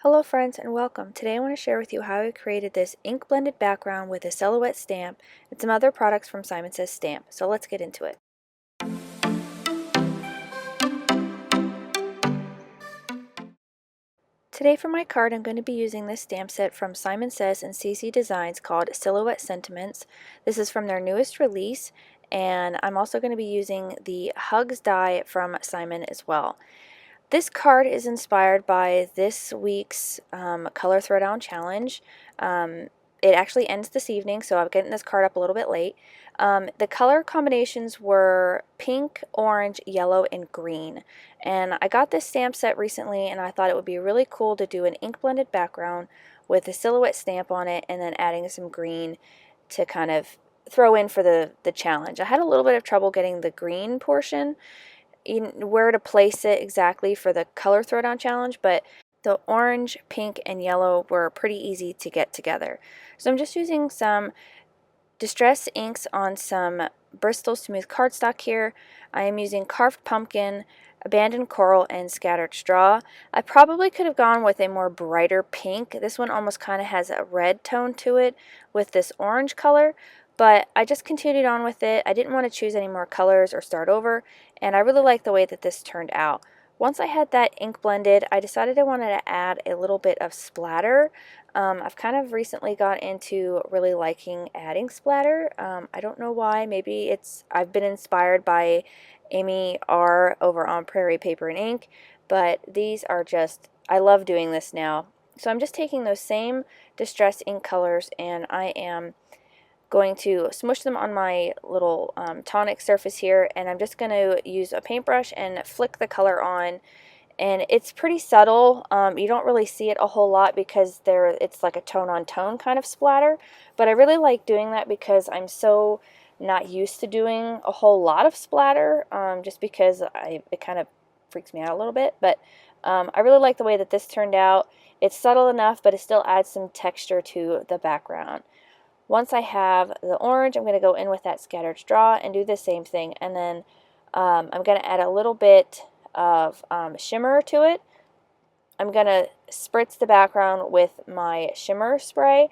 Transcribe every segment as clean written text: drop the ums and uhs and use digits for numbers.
Hello friends and welcome. Today I want to share with you how I created this ink blended background with a silhouette stamp and some other products from Simon Says Stamp. So let's get into it. Today for my card I'm going to be using this stamp set from Simon Says and CC Designs called Silhouette Sentiments. This is from their newest release, and I'm also going to be using the Hugs die from Simon as well. This card is inspired by this week's Color Throwdown Challenge. It actually ends this evening, so I'm getting this card up a little bit late. The color combinations were pink, orange, yellow, and green. And I got this stamp set recently, and I thought it would be really cool to do an ink blended background with a silhouette stamp on it and then adding some green to kind of throw in for the challenge. I had a little bit of trouble getting the green portion, where to place it exactly for the Color Throwdown Challenge, but the orange, pink, and yellow were pretty easy to get together. So I'm just using some distress inks on some Bristol smooth cardstock here. I am using Carved Pumpkin, Abandoned Coral, and Scattered Straw. I probably could have gone with a more brighter pink. This one almost kind of has a red tone to it with this orange color, but I just continued on with it. I didn't want to choose any more colors or start over, and I really like the way that this turned out. Once I had that ink blended, I decided I wanted to add a little bit of splatter. I've kind of recently got into really liking adding splatter. I don't know why. Maybe I've been inspired by Amy R. over on Prairie Paper and Ink, but these are just, I love doing this now. So I'm just taking those same distress ink colors and I am going to smush them on my little tonic surface here, and I'm just going to use a paintbrush and flick the color on, and it's pretty subtle. You don't really see it a whole lot because it's like a tone on tone kind of splatter, but I really like doing that because I'm so not used to doing a whole lot of splatter, just because it kind of freaks me out a little bit. But I really like the way that this turned out. It's subtle enough, but it still adds some texture to the background. Once I have the orange, I'm going to go in with that Scattered Straw and do the same thing. And then I'm going to add a little bit of shimmer to it. I'm going to spritz the background with my shimmer spray.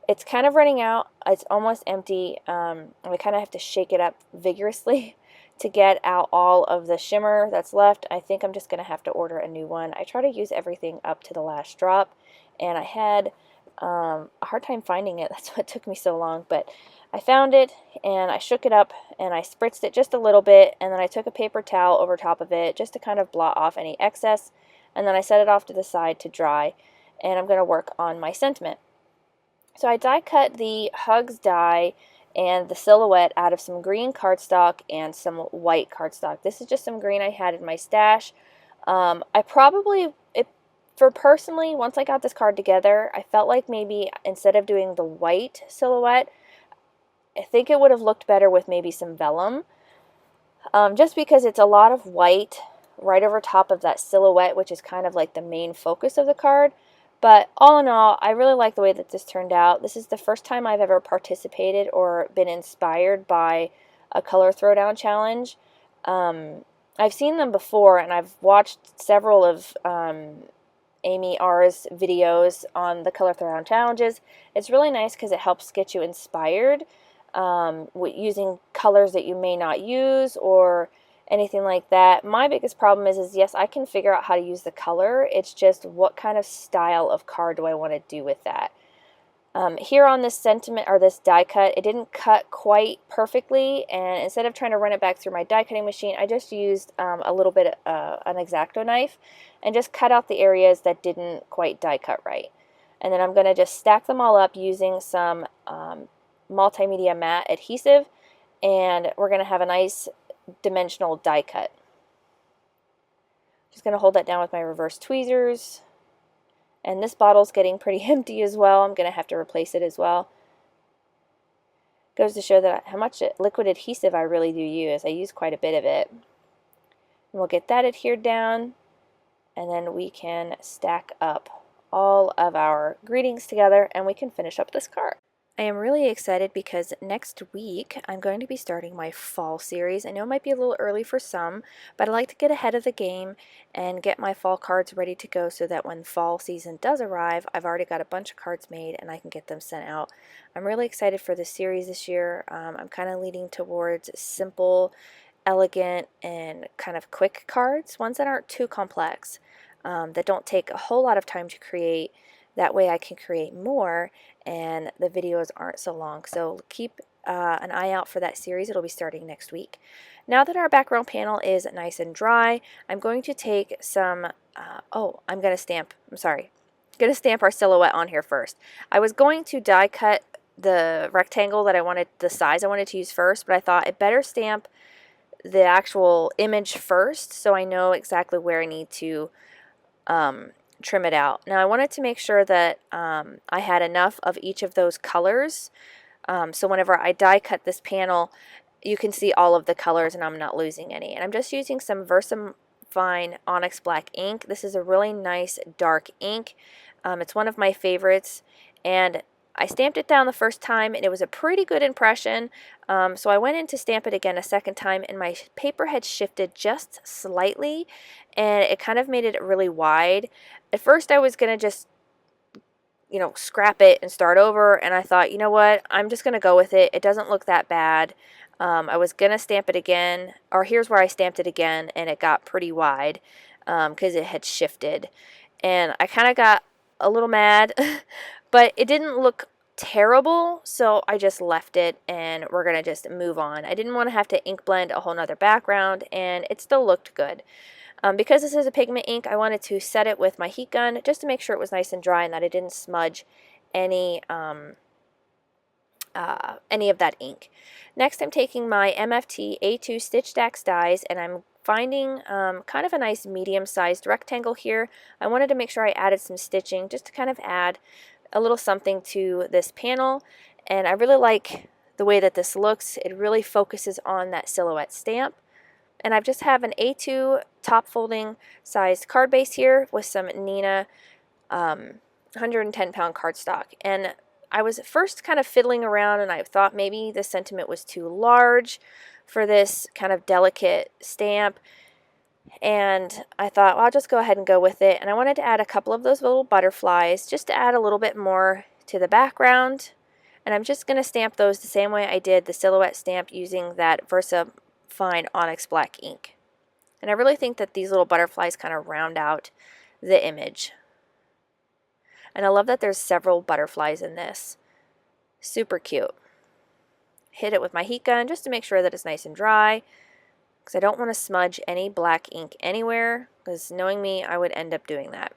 It's kind of running out. It's almost empty. I kind of have to shake it up vigorously to get out all of the shimmer that's left. I think I'm just going to have to order a new one. I try to use everything up to the last drop, and I had a hard time finding it. That's what took me so long, but I found it and I shook it up and I spritzed it just a little bit, and then I took a paper towel over top of it just to kind of blot off any excess, and then I set it off to the side to dry, and I'm going to work on my sentiment. So I die cut the Hugs die and the silhouette out of some green cardstock and some white cardstock. This is just some green I had in my stash. For personally, once I got this card together, I felt like maybe instead of doing the white silhouette, I think it would have looked better with maybe some vellum. Just because it's a lot of white right over top of that silhouette, which is kind of like the main focus of the card. But all in all, I really like the way that this turned out. This is the first time I've ever participated or been inspired by a Color Throwdown challenge. I've seen them before, and I've watched several of Amy R's videos on the Color Throwdown challenges. It's really nice because it helps get you inspired using colors that you may not use or anything like that. My biggest problem is yes, I can figure out how to use the color. It's just what kind of style of card do I want to do with that. Here on this sentiment or this die cut, it didn't cut quite perfectly, and instead of trying to run it back through my die cutting machine, I just used a little bit an X-Acto knife and just cut out the areas that didn't quite die cut right. And then I'm going to just stack them all up using some multimedia matte adhesive, and we're going to have a nice dimensional die cut. Just going to hold that down with my reverse tweezers. And this bottle's getting pretty empty as well. I'm going to have to replace it as well. Goes to show that how much liquid adhesive I really do use. I use quite a bit of it. And we'll get that adhered down, and then we can stack up all of our greetings together and we can finish up this card. I am really excited because next week I'm going to be starting my fall series. I know it might be a little early for some, but I like to get ahead of the game and get my fall cards ready to go so that when fall season does arrive, I've already got a bunch of cards made and I can get them sent out. I'm really excited for this series this year. I'm kind of leaning towards simple, elegant, and kind of quick cards, ones that aren't too complex, that don't take a whole lot of time to create. That way I can create more and the videos aren't so long. So keep an eye out for that series. It'll be starting next week. Now that our background panel is nice and dry, I'm going to take some, I'm going to stamp our silhouette on here first. I was going to die cut the rectangle that I wanted, the size I wanted to use first, but I thought it better stamp the actual image first so I know exactly where I need to trim it out. Now I wanted to make sure that I had enough of each of those colors, so whenever I die cut this panel you can see all of the colors and I'm not losing any. And I'm just using some VersaFine Onyx Black ink. This is a really nice dark ink. It's one of my favorites, and I stamped it down the first time and it was a pretty good impression, so I went in to stamp it again a second time and my paper had shifted just slightly and it kind of made it really wide. At first I was going to just scrap it and start over, and I thought, you know what, I'm just going to go with it. It doesn't look that bad. I was going to stamp it again, or here's where I stamped it again, and it got pretty wide because it had shifted. And I kind of got a little mad, but it didn't look terrible, so I just left it, and we're going to just move on. I didn't want to have to ink blend a whole nother background, and it still looked good. Because this is a pigment ink, I wanted to set it with my heat gun just to make sure it was nice and dry and that it didn't smudge any of that ink. Next, I'm taking my MFT A2 Stitch STAX dies and I'm finding kind of a nice medium-sized rectangle here. I wanted to make sure I added some stitching just to kind of add a little something to this panel, and I really like the way that this looks. It really focuses on that silhouette stamp. And I just have an A2 top folding sized card base here with some Neenah 110-pound cardstock. And I was first kind of fiddling around and I thought maybe the sentiment was too large for this kind of delicate stamp. And I thought, well, I'll just go ahead and go with it. And I wanted to add a couple of those little butterflies just to add a little bit more to the background. And I'm just going to stamp those the same way I did the silhouette stamp using that VersaFine Onyx Black ink. And I really think that these little butterflies kind of round out the image. And I love that there's several butterflies in this. Super cute. Hit it with my heat gun just to make sure that it's nice and dry, because I don't want to smudge any black ink anywhere, because knowing me, I would end up doing that.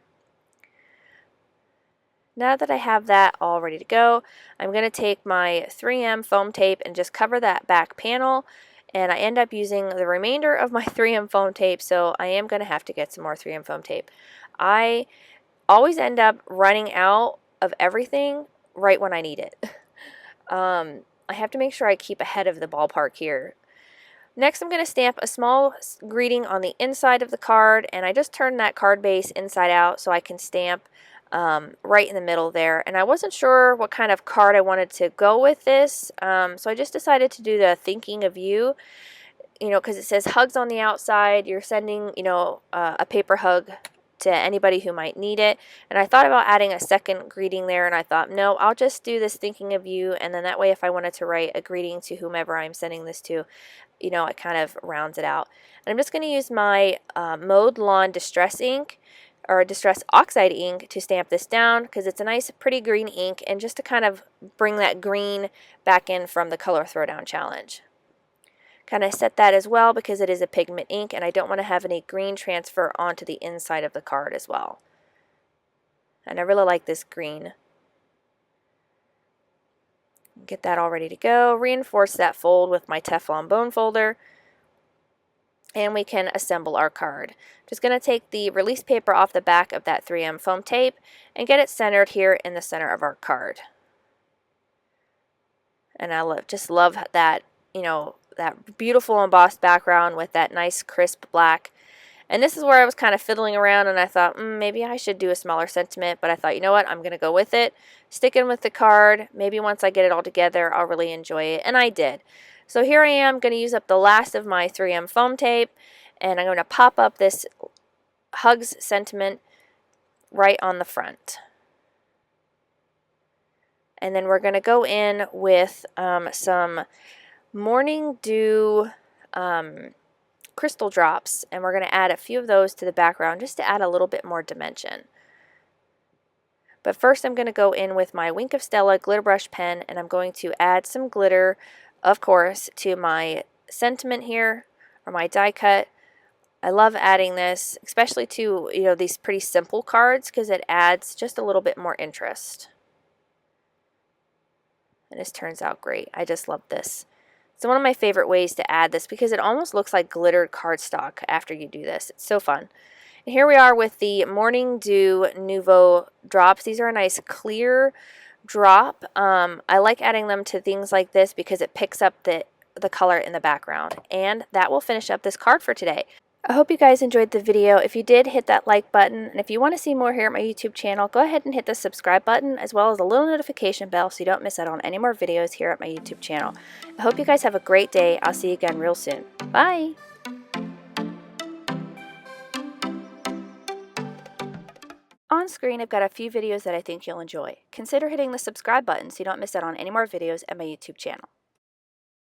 Now that I have that all ready to go, I'm going to take my 3M foam tape and just cover that back panel, and I end up using the remainder of my 3M foam tape, so I am going to have to get some more 3M foam tape. I always end up running out of everything right when I need it. I have to make sure I keep ahead of the ballpark here. Next, I'm going to stamp a small greeting on the inside of the card, and I just turned that card base inside out so I can stamp right in the middle there. And I wasn't sure what kind of card I wanted to go with this, so I just decided to do the thinking of you, because it says hugs on the outside. You're sending, a paper hug to anybody who might need it. And I thought about adding a second greeting there, and I thought, no, I'll just do this thinking of you, and then that way if I wanted to write a greeting to whomever I'm sending this to, it kind of rounds it out. And I'm just going to use my Mode Lawn Distress ink, or Distress Oxide ink, to stamp this down, because it's a nice pretty green ink, and just to kind of bring that green back in from the Color Throwdown challenge. Kind of set that as well because it is a pigment ink and I don't want to have any green transfer onto the inside of the card as well. And I really like this green. Get that all ready to go. Reinforce that fold with my Teflon bone folder. And we can assemble our card. Just going to take the release paper off the back of that 3M foam tape and get it centered here in the center of our card. And I just love that, that beautiful embossed background with that nice crisp black. And this is where I was kind of fiddling around, and I thought, maybe I should do a smaller sentiment, but I thought, you know what, I'm going to go with it, stick in with the card. Maybe once I get it all together, I'll really enjoy it, and I did. So here I am going to use up the last of my 3M foam tape, and I'm going to pop up this Hugs sentiment right on the front. And then we're going to go in with some Morning Dew crystal drops, and we're going to add a few of those to the background just to add a little bit more dimension. But first I'm going to go in with my Wink of Stella glitter brush pen, and I'm going to add some glitter, of course, to my sentiment here, or my die cut. I love adding this, especially to, you know, these pretty simple cards, because it adds just a little bit more interest. And this turns out great. I just love this. It's one of my favorite ways to add this because it almost looks like glittered cardstock after you do this. It's so fun. And here we are with the Morning Dew Nouveau drops. These are a nice clear drop. I like adding them to things like this because it picks up the color in the background. And that will finish up this card for today. I hope you guys enjoyed the video. If you did, hit that like button. And if you want to see more here at my YouTube channel, go ahead and hit the subscribe button as well as the little notification bell so you don't miss out on any more videos here at my YouTube channel. I hope you guys have a great day. I'll see you again real soon. Bye! On screen, I've got a few videos that I think you'll enjoy. Consider hitting the subscribe button so you don't miss out on any more videos at my YouTube channel.